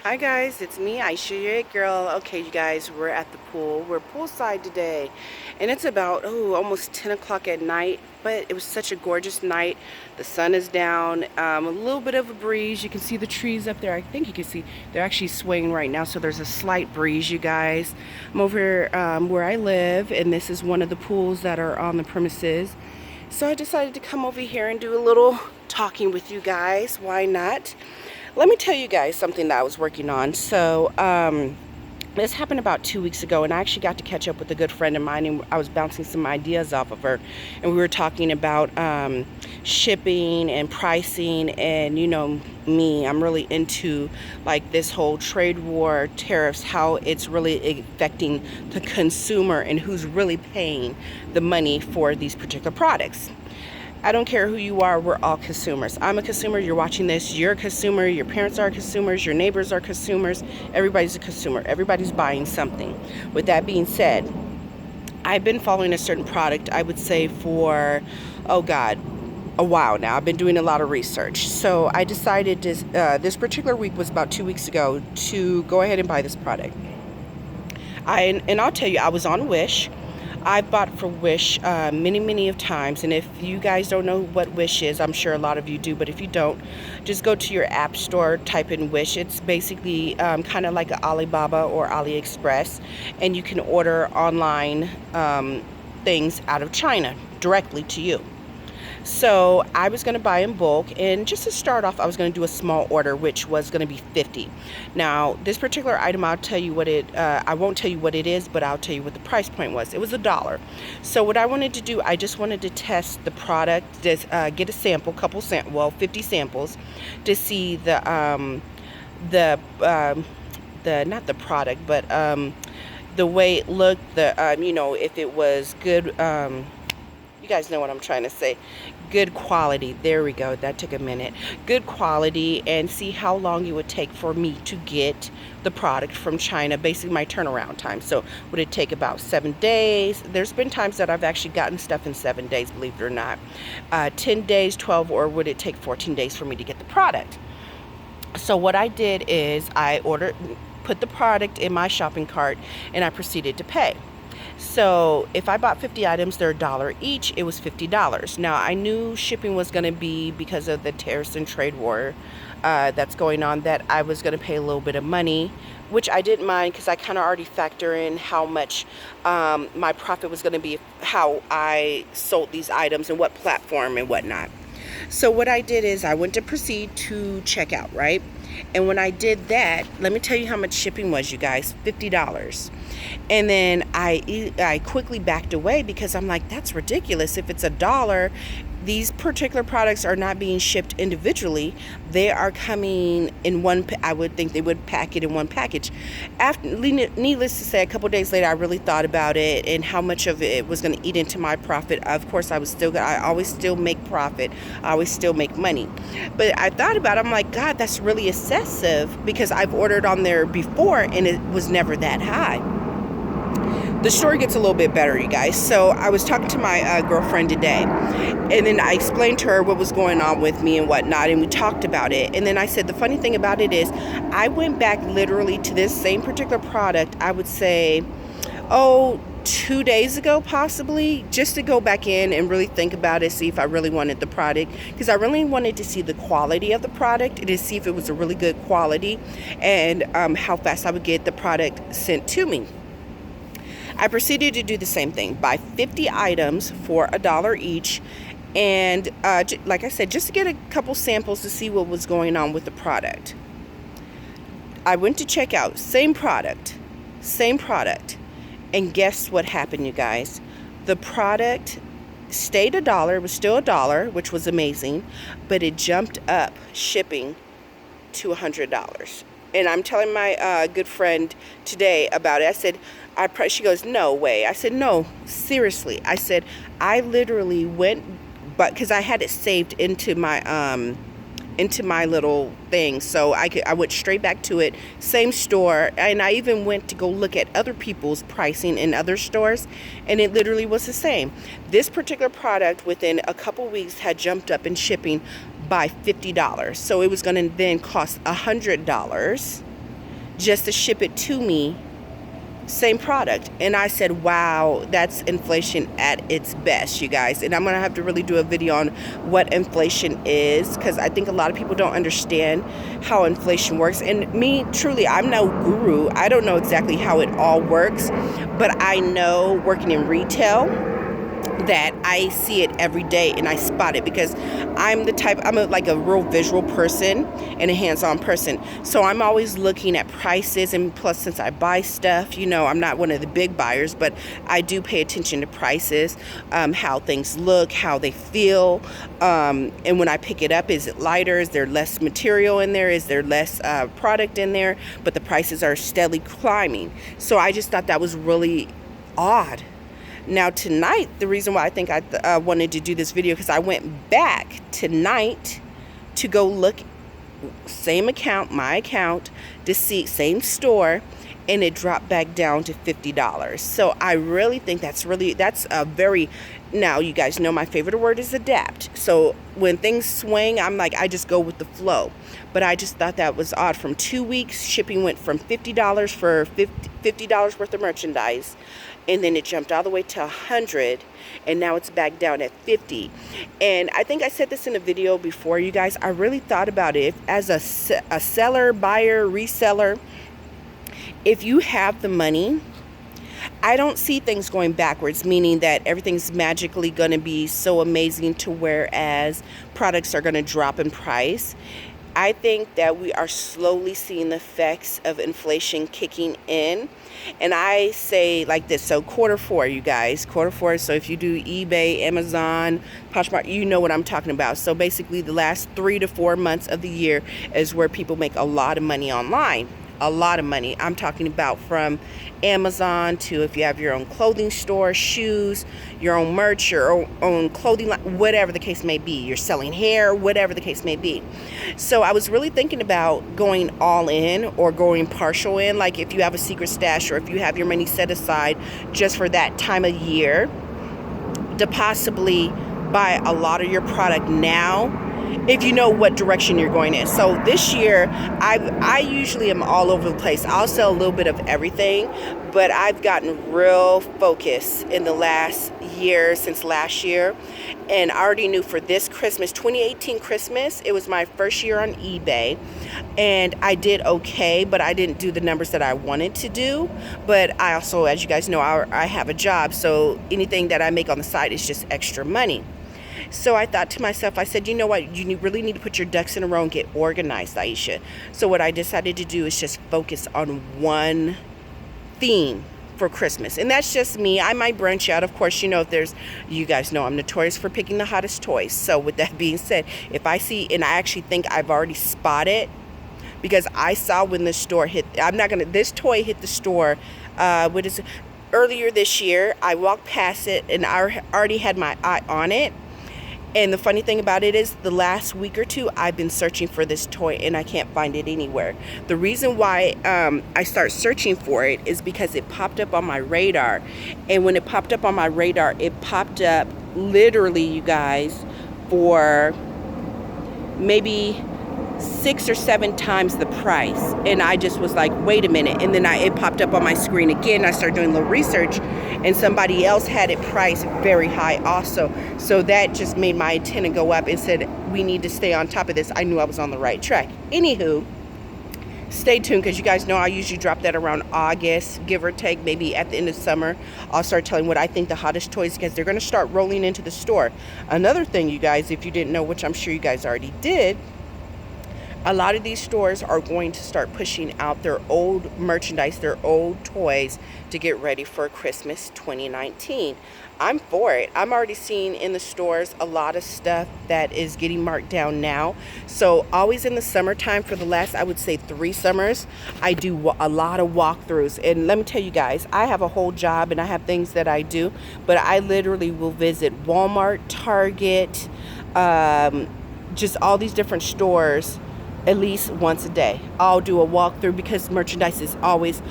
Hi guys, it's me, Aisha, your it girl. Okay, you guys, we're at the pool. We're poolside today, and it's about almost 10 o'clock at night. But it was such a gorgeous night. The sun is down, a little bit of a breeze. You can see the trees up there. I think you can see they're actually swaying right now, so there's a slight breeze, you guys. I'm over here where I live, and this is one of the pools that are on the premises. So I decided to come over here and do a little talking with you guys. Why not? Let me tell you guys something that I was working on. This happened about 2 weeks ago, and I actually got to catch up with a good friend of mine, and I was bouncing some ideas off of her, and we were talking about shipping and pricing. And you know me, I'm really into like this whole trade war, tariffs, how it's really affecting the consumer and who's really paying the money for these particular products. I don't care who you are, we're all consumers. I'm a consumer, you're watching this, you're a consumer, your parents are consumers, your neighbors are consumers, everybody's a consumer, everybody's buying something. With that being said, I've been following a certain product, I would say for, oh God, a while now. I've been doing a lot of research. So I decided this particular week was about 2 weeks ago to go ahead and buy this product. And I'll tell you, I was on Wish. I bought for Wish many of times, and if you guys don't know what Wish is, I'm sure a lot of you do, but if you don't, just go to your app store, type in Wish. It's basically kind of like Alibaba or AliExpress, and you can order online things out of China directly to you. So I was going to buy in bulk, and just to start off, I was going to do a small order, which was going to be 50. Now, this particular item, I'll tell you what I won't tell you what it is, but I'll tell you what the price point was. It was $1. So what I wanted to do, I just wanted to test the product, just get a sample, 50 samples, to see the not the product, but the way it looked, if it was good. You guys know what I'm trying to say. Good quality. There we go. That took a minute. Good quality, and see how long it would take for me to get the product from China. Basically, my turnaround time. So, would it take about 7 days? There's been times that I've actually gotten stuff in 7 days, believe it or not. 10 days, 12, or would it take 14 days for me to get the product? So, what I did is put the product in my shopping cart, and I proceeded to pay. So if I bought 50 items, they're $1 each. It was $50. Now I knew shipping was going to be, because of the tariffs and trade war that's going on, that I was going to pay a little bit of money, which I didn't mind because I kind of already factor in how much my profit was going to be, how I sold these items and what platform and whatnot. So what I did is I went to proceed to checkout, right? And when I did that, let me tell you how much shipping was, you guys, $50. And then I quickly backed away because I'm like, that's ridiculous. If it's $1, these particular products are not being shipped individually. They are coming in one. I would think they would pack it in one package. Needless to say, a couple days later, I really thought about it and how much of it was going to eat into my profit. Of course, I always still make profit. I always still make money. But I thought about it. I'm like, God, that's really excessive, because I've ordered on there before and it was never that high. The story gets a little bit better, you guys. So I was talking to my girlfriend today, and then I explained to her what was going on with me and whatnot, and we talked about it. And then I said, the funny thing about it is, I went back literally to this same particular product, I would say, 2 days ago possibly, just to go back in and really think about it, see if I really wanted the product, because I really wanted to see the quality of the product and to see if it was a really good quality, and how fast I would get the product sent to me. I proceeded to do the same thing, buy 50 items for $1 each, and like I said, just to get a couple samples to see what was going on with the product. I went to check out, same product, and guess what happened, you guys? The product stayed $1, it was still $1, which was amazing, but it jumped up shipping to $100. And I'm telling my good friend today about it. I said, she goes, no way. I said, no, seriously. I said, I literally went, but because I had it saved into my little thing, so I went straight back to it, same store, and I even went to go look at other people's pricing in other stores, and it literally was the same. This particular product within a couple weeks had jumped up in shipping by $50, so it was going to then cost $100 just to ship it to me, same product. And I said, wow, that's inflation at its best, you guys. And I'm gonna have to really do a video on what inflation is, because I think a lot of people don't understand how inflation works. And me, truly, I'm no guru. I don't know exactly how it all works, but I know, working in retail, that I see it every day and I spot it, because I'm like a real visual person and a hands-on person. So I'm always looking at prices, and plus, since I buy stuff, you know, I'm not one of the big buyers, but I do pay attention to prices, how things look, how they feel, and when I pick it up, is it lighter? Is there less material in there? Is there less product in there? But the prices are steadily climbing. So I just thought that was really odd. Now tonight, the reason why I think I wanted to do this video, because I went back tonight to go look, same account, my account, to see, same store, and it dropped back down to $50. So I really think that's a very, now you guys know my favorite word is adapt. So when things swing, I'm like, I just go with the flow. But I just thought that was odd. From 2 weeks, shipping went from $50 for $50 worth of merchandise, and then it jumped all the way to $100, and now it's back down at $50. And I think I said this in a video before, you guys. I really thought about it as a seller, buyer, reseller. If you have the money, I don't see things going backwards, meaning that everything's magically going to be so amazing to whereas products are going to drop in price. I think that we are slowly seeing the effects of inflation kicking in. And I say like this, so Q4, you guys, Q4, so if you do eBay, Amazon, Poshmark, you know what I'm talking about. So basically the last 3 to 4 months of the year is where people make a lot of money online. A lot of money. I'm talking about from Amazon to, if you have your own clothing store, shoes, your own merch, your own clothing line, whatever the case may be. You're selling hair, whatever the case may be. So I was really thinking about going all in or going partial in, like if you have a secret stash or if you have your money set aside just for that time of year, to possibly buy a lot of your product now, if you know what direction you're going in. So this year, I usually am all over the place. I'll sell a little bit of everything, but I've gotten real focused in the last year, since last year. And I already knew for this Christmas, 2018 Christmas, it was my first year on eBay. And I did okay, but I didn't do the numbers that I wanted to do. But I also, as you guys know, I have a job. So anything that I make on the side is just extra money. So I thought to myself, I said, you know what, you really need to put your ducks in a row and get organized, Aisha. So what I decided to do is just focus on one theme for Christmas. And that's just me. I might branch out. Of course, you know, you guys know I'm notorious for picking the hottest toys. So with that being said, if I see, and I actually think I've already spotted, because I saw when the store hit, this toy hit the store, earlier this year. I walked past it and I already had my eye on it. And the funny thing about it is, the last week or two, I've been searching for this toy and I can't find it anywhere. The reason why I start searching for it is because it popped up on my radar. And when it popped up on my radar, it popped up literally, you guys, for maybe 6 or 7 times the price. And I just was like, wait a minute. And then it popped up on my screen again. I started doing a little research, and somebody else had it priced very high also. So that just made my antenna go up and said, we need to stay on top of this. I knew I was on the right track. Anywho, stay tuned, because you guys know I usually drop that around August, give or take, maybe at the end of summer. I'll start telling what I think the hottest toys, because they're going to start rolling into the store. Another thing, you guys, if you didn't know, which I'm sure you guys already did, a lot of these stores are going to start pushing out their old merchandise, their old toys, to get ready for Christmas 2019. I'm for it. I'm already seeing in the stores a lot of stuff that is getting marked down now. So always in the summertime, for the last, I would say 3 summers, I do a lot of walkthroughs. And let me tell you guys, I have a whole job and I have things that I do, but I literally will visit Walmart, Target, just all these different stores at least once a day. I'll do a walkthrough because merchandise is always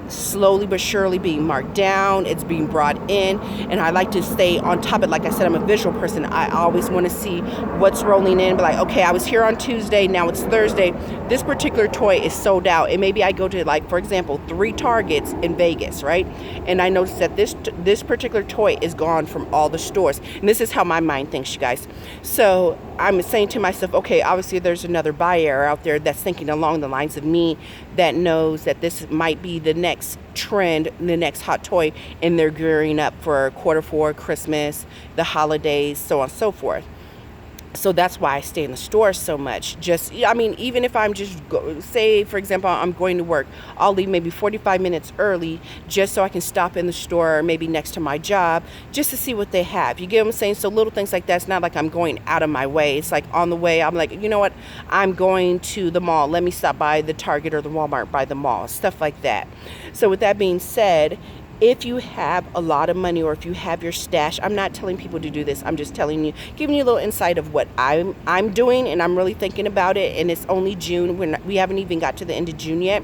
slowly but surely being marked down. It's being brought in, and I like to stay on top of it. Like I said, I'm a visual person. I always want to see what's rolling in. But like, okay, I was here on Tuesday. Now it's Thursday. This particular toy is sold out, and maybe I go to, like, for example, 3 Targets in Vegas, right? And I notice that this particular toy is gone from all the stores. And this is how my mind thinks, you guys. So I'm saying to myself, okay, obviously there's another buyer out there that's thinking along the lines of me, that knows that this might be the next trend, the next hot toy, and they're gearing up for Q4, Christmas, the holidays, so on and so forth. So that's why I stay in the store so much. Just, I mean, even if I'm just, say, for example, I'm going to work, I'll leave maybe 45 minutes early just so I can stop in the store, maybe next to my job, just to see what they have. You get what I'm saying? So little things like that. It's not like I'm going out of my way. It's like on the way, I'm like, you know what? I'm going to the mall. Let me stop by the Target or the Walmart by the mall, stuff like that. So with that being said, if you have a lot of money, or if you have your stash, I'm not telling people to do this. I'm just telling you, giving you a little insight of what I'm doing, and I'm really thinking about it. And it's only June. We haven't even got to the end of June yet.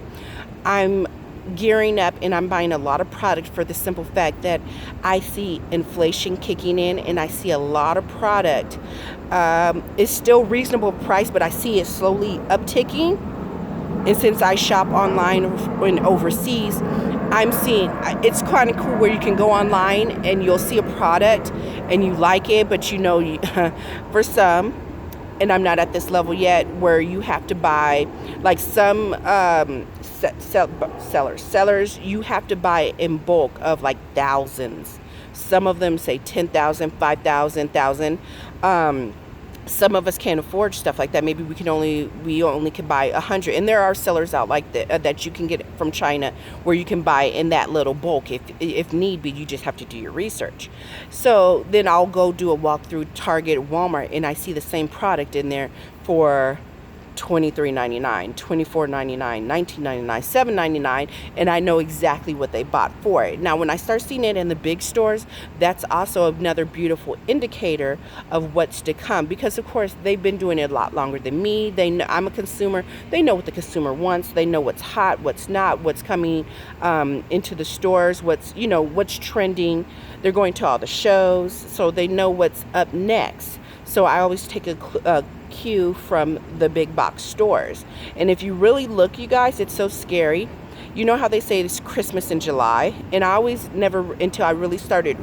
I'm gearing up, and I'm buying a lot of product for the simple fact that I see inflation kicking in, and I see a lot of product. It's still reasonable price, but I see it slowly upticking. And since I shop online and overseas, I'm seeing it's kind of cool where you can go online and you'll see a product and you like it, but you know, for some, and I'm not at this level yet, where you have to buy, like some sellers, you have to buy in bulk of like thousands. Some of them say 10,000, 5,000, 1,000. Some of us can't afford stuff like that. Maybe we only can buy 100. And there are sellers out like that you can get from China, where you can buy in that little bulk if need be. You just have to do your research. So then I'll go do a walk through Target, Walmart, and I see the same product in there for $23.99, $24.99, $19.99, $7.99, and I know exactly what they bought for it. Now, when I start seeing it in the big stores, that's also another beautiful indicator of what's to come, because of course they've been doing it a lot longer than me. They know I'm a consumer. They know what the consumer wants. They know what's hot, what's not, what's coming into the stores, what's trending. They're going to all the shows, so they know what's up next. So I always take a cue from the big box stores. And if you really look, you guys, it's so scary. You know how they say it's Christmas in July? And I always never, until I really started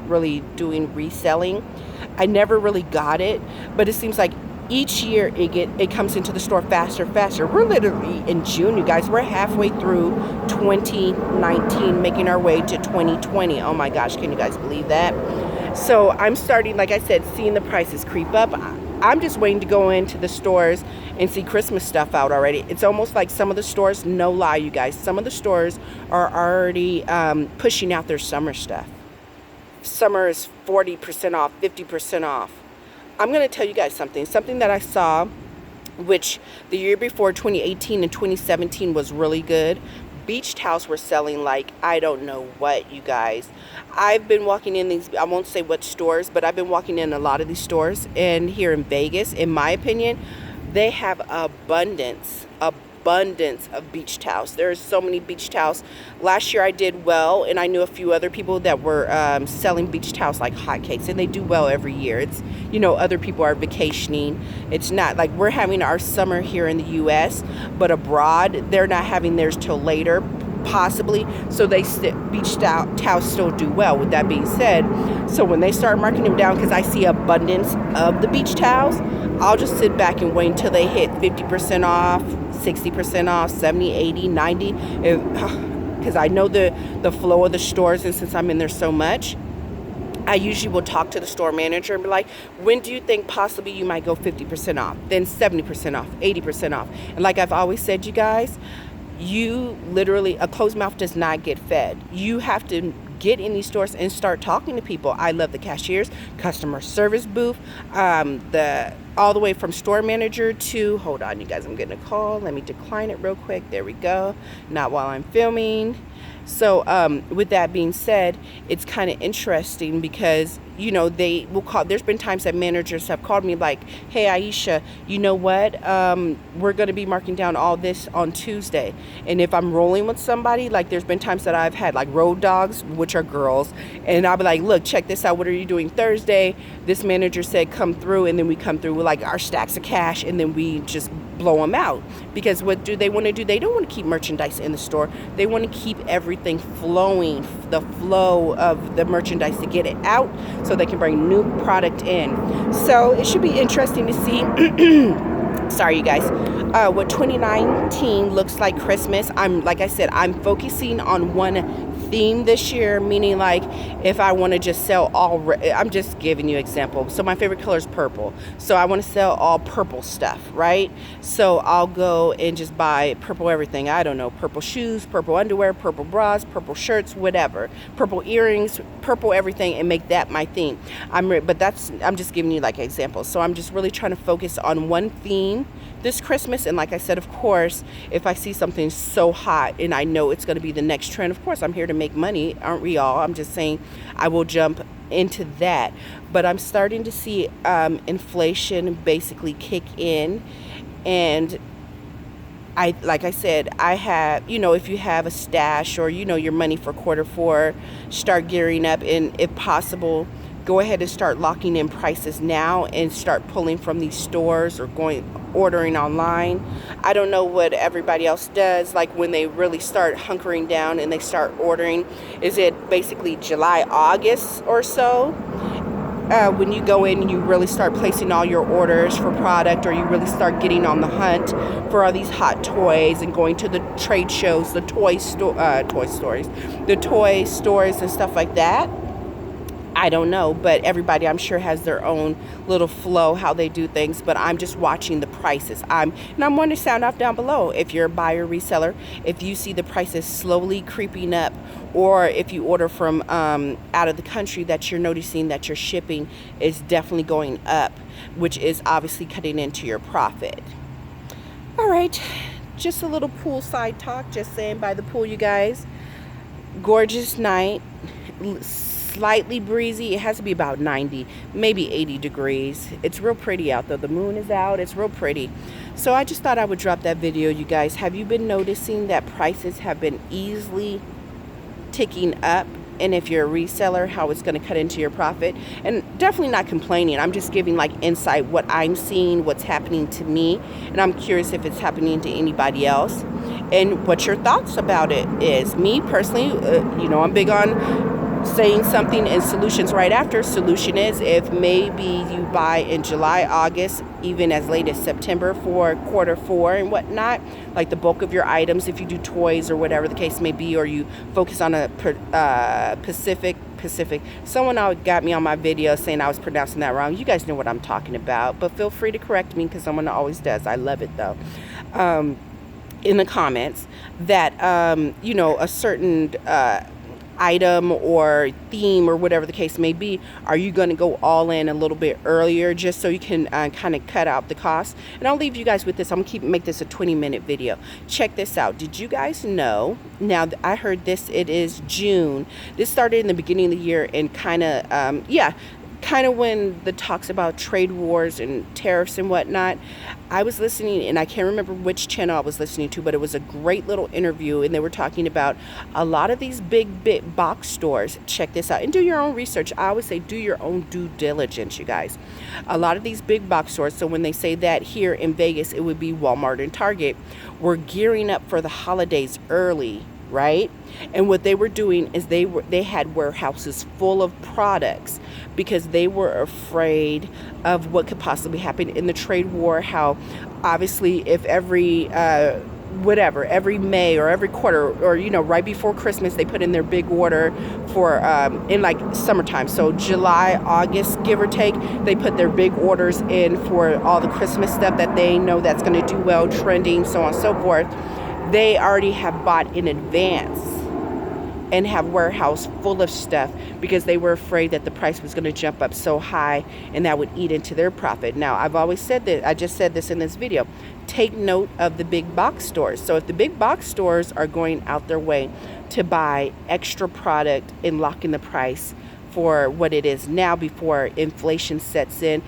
doing reselling, I never really got it. But it seems like each year it comes into the store faster. We're literally in June, you guys. We're halfway through 2019, making our way to 2020. Oh my gosh, can you guys believe that? So I'm starting, like I said, seeing the prices creep up. I'm just waiting to go into the stores and see Christmas stuff out already. It's almost like some of the stores, no lie, you guys, some of the stores are already pushing out their summer stuff. Summer is 40% off, 50% off. I'm going to tell you guys something that I saw, which the year before, 2018 and 2017, was really good. Beach towels were selling like I don't know what, you guys. I've been walking in these, I won't say what stores, but I've been walking in a lot of these stores, and here in Vegas, in my opinion, they have abundance of beach towels. There are so many beach towels. Last year I did well, and I knew a few other people that were selling beach towels like hotcakes, and they do well every year. It's, other people are vacationing. It's not like we're having our summer here in the U.S., but abroad they're not having theirs till later, possibly. So beach towels still do well. With that being said, so when they start marking them down, because I see abundance of the beach towels, I'll just sit back and wait until they hit 50% off, 60% off, 70, 80, 90, because I know the flow of the stores, and since I'm in there so much, I usually will talk to the store manager and be like, when do you think possibly you might go 50% off, then 70% off, 80% off? And like I've always said, you guys, you literally, a closed mouth does not get fed. You have to get in these stores and start talking to people. I love the cashiers, customer service booth, all the way from store manager to, hold on you guys, I'm getting a call, let me decline it real quick, there we go, not while I'm filming. So with that being said, it's kind of interesting because, you know, they will call, there's been times that managers have called me like, hey Aisha, you know what, we're going to be marking down all this on Tuesday. And if I'm rolling with somebody, like there's been times that I've had like road dogs, which are girls, and I'll be like, look, check this out, what are you doing Thursday? This manager said come through, and then we come through with like our stacks of cash, and then we just blow them out. Because what do they want to do? They don't want to keep merchandise in the store. They want to keep everything flowing, the flow of the merchandise, to get it out so they can bring new product in. So it should be interesting to see sorry you guys, what 2019 looks like Christmas. Like I said, I'm focusing on one theme this year, meaning like if I want to just sell all, I'm just giving you an example. So my favorite color is purple, so I want to sell all purple stuff, right? So I'll go and just buy purple everything. I don't know, purple shoes, purple underwear, purple bras, purple shirts, whatever, purple earrings, purple everything, and make that my theme. I'm just giving you like examples. So I'm just really trying to focus on one theme this Christmas. And like I said, of course, if I see something so hot and I know it's going to be the next trend, of course I'm here to make money, aren't we all? I'm just saying I will jump into that. But I'm starting to see inflation basically kick in. And like I said, I have, you know, if you have a stash or, you know, your money for quarter 4, start gearing up, and if possible, go ahead and start locking in prices now and start pulling from these stores or ordering online. I don't know what everybody else does, like when they really start hunkering down and they start ordering. Is it basically July, August or so? When you go in and you really start placing all your orders for product, or you really start getting on the hunt for all these hot toys and going to the trade shows, the toy stores and stuff like that. I don't know, but everybody I'm sure has their own little flow how they do things, but I'm just watching the prices. I'm wanting to sound off down below. If you're a buyer, reseller, if you see the prices slowly creeping up, or if you order from out of the country, that you're noticing that your shipping is definitely going up, which is obviously cutting into your profit. All right, just a little poolside talk, just saying, by the pool, you guys. Gorgeous night. Slightly breezy. It has to be about 90, maybe 80 degrees. It's real pretty out though. The moon is out. It's real pretty. So I just thought I would drop that video, you guys. Have you been noticing that prices have been easily ticking up? And if you're a reseller, how it's going to cut into your profit? And definitely not complaining. I'm just giving like insight, what I'm seeing, what's happening to me. And I'm curious if it's happening to anybody else, and what your thoughts about it is. Me personally, you know, I'm big on saying something and solutions right after. Solution is, if maybe you buy in July, August, even as late as September for quarter 4 and whatnot, like the bulk of your items, if you do toys or whatever the case may be, or you focus on a Pacific. Someone got me on my video saying I was pronouncing that wrong. You guys know what I'm talking about, but feel free to correct me, because someone always does. I love it though. In the comments, that you know, a certain item or theme or whatever the case may be, are you going to go all in a little bit earlier just so you can kind of cut out the cost? And I'll leave you guys with this. I'm going to make this a 20-minute video. Check this out. Did you guys know, now I heard this, it is June. This started in the beginning of the year, and kind of when the talks about trade wars and tariffs and whatnot, I was listening, and I can't remember which channel I was listening to, but it was a great little interview, and they were talking about a lot of these big box stores. Check this out, and do your own research. I always say do your own due diligence, you guys. A lot of these big box stores, so when they say that here in Vegas, it would be Walmart and Target, were gearing up for the holidays early, right? And what they were doing is they had warehouses full of products, because they were afraid of what could possibly happen in the trade war. How obviously if every May or every quarter, or you know, right before Christmas, they put in their big order for in like summertime, so July, August, give or take, they put their big orders in for all the Christmas stuff that they know that's going to do well, trending, so on and so forth. They already have bought in advance. and have warehouse full of stuff because they were afraid that the price was going to jump up so high and that would eat into their profit. Now, I've always said that, I just said this in this video, take note of the big box stores. So if the big box stores are going out their way to buy extra product and lock in the price for what it is now before inflation sets in,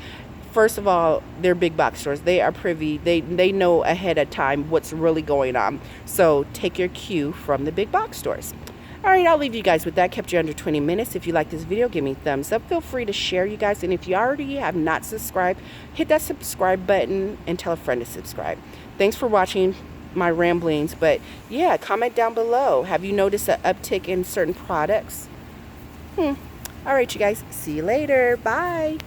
first of all, they're big box stores. They are privy. They know ahead of time what's really going on. So take your cue from the big box stores. All right, I'll leave you guys with that. Kept you under 20 minutes. If you like this video, give me a thumbs up. Feel free to share, you guys. And if you already have not subscribed, hit that subscribe button and tell a friend to subscribe. Thanks for watching my ramblings. But yeah, comment down below. Have you noticed an uptick in certain products? All right, you guys. See you later. Bye.